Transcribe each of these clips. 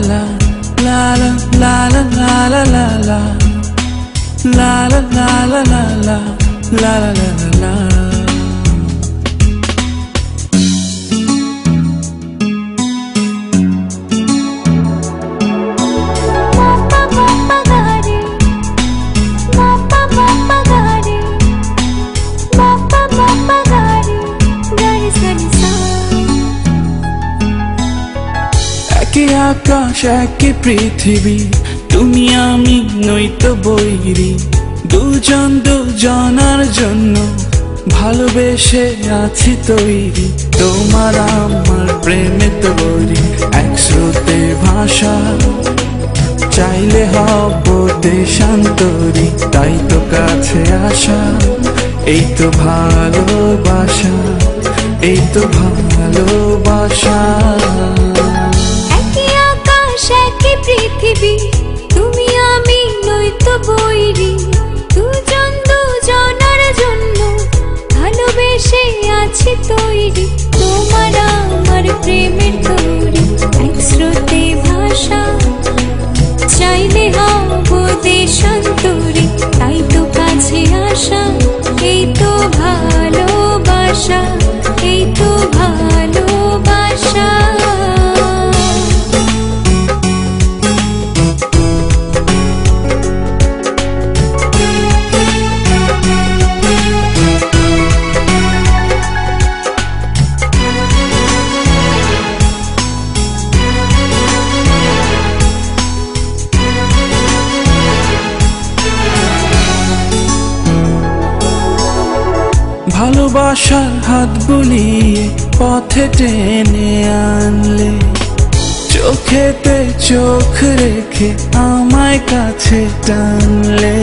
la la la la la la la la la la la la la la la la la la la. একই আকাশ একই পৃথিবী, তুমি আমি নই তো বৈরী। দুজন দুজনার জন্য ভালোবেসে আছি তৈরি। তোমার আমার প্রেমে তৈরি, এক স্রোতে ভাষা, চাইলে হব দেশান্তরী। তাই তো কাছে আসা, এই তো ভালোবাসা, এই তো ভালোবাসা। একই পৃথিবী, তুমি আমি নই তো বৈরী। দুজন দুজনার জন্য ভালোবেসে আছি তৈরি। তোমার আমার প্রেমের তৈরি, এক স্রোতে ভাষা, চাইলে হব দেশান্তরী। তাই তো কাছে আসা, এই তো ভালোবাসা, এই তো ভালোবাসা। ভালোবাসার হাত বুলিয়ে পথে টেনে আনলে, চোখেতে চোখ রেখে আমায় কাছে টানলে।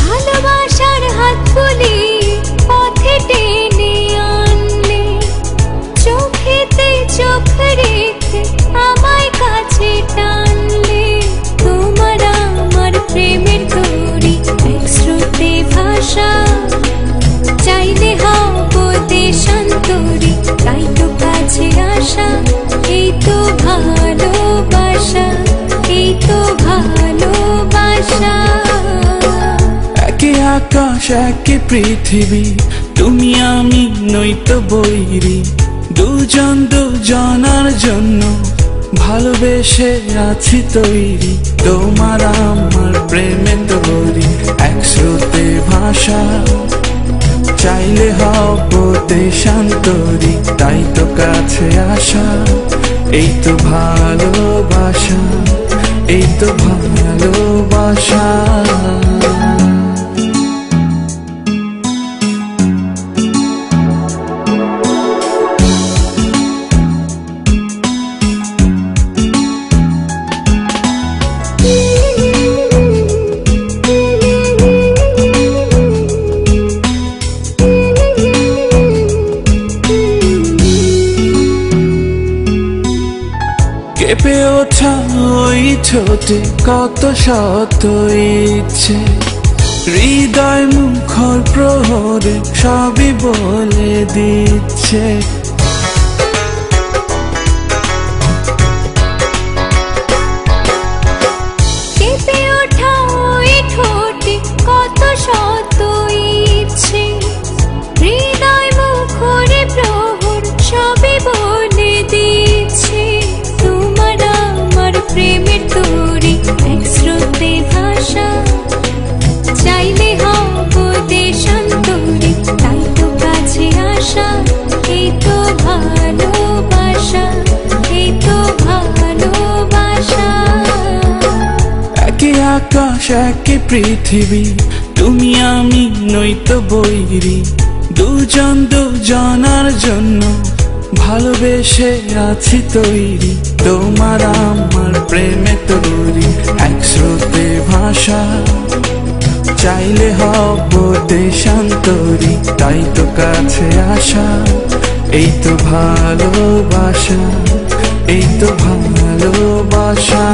ভালোবাসার হাত বুলিয়ে পথে টেনে আনলে, চোখেতে চোখ রেখে আমায় কাছে টানলে। তোমার আমার প্রেমের তৈরি, এক স্রোতে ভাষা, চাইলে হব দেশান্তরী। তাই তো কাছে আসা, এই তো ভালোবাসা, এই তো ভালোবাসা। একই আকাশ একই পৃথিবী, তুমি আমি নই তো বৈরী। দুজন দুজনার জন্য ভালোবেসে আছি তৈরি। তোমার আমার প্রেমে তৈরি, এক স্রোতে ভাষা, চাইলে হব দেশান্তরী। তাই তো কাছে আসা, এই তো ভালোবাসা, এই তো ভালোবাসা। কেঁপে ওঠা ওই ঠোঁটে কত শত ইচ্ছে, হৃদয় মুখর প্রহরে সবই বলে দিচ্ছে। কেঁপে ওঠা ওই ঠোঁটে কত শত ইচ্ছে, হৃদয় মুখরে প্রহর সবই বলে দিচ্ছে। তোমার আমার প্রেমের তৈরি, এক স্রোতে ভাষা, চাইলে হব দেশান্তরী। তাই তো কাছে আসা, এই তো ভালোবাসা, এই তো ভালোবাসা। একই আকাশ একই পৃথিবী, তুমি আমি নই তো বৈরী। দুজন দুজনার জন্য ভালোবেসে আছি তৈরি। তোমার আমার প্রেমে তৈরি, এক স্রোতে ভাষা, চাইলে হব দেশান্তরী। তাই তো কাছে আসা, এই তো ভালোবাসা, এই তো ভালোবাসা।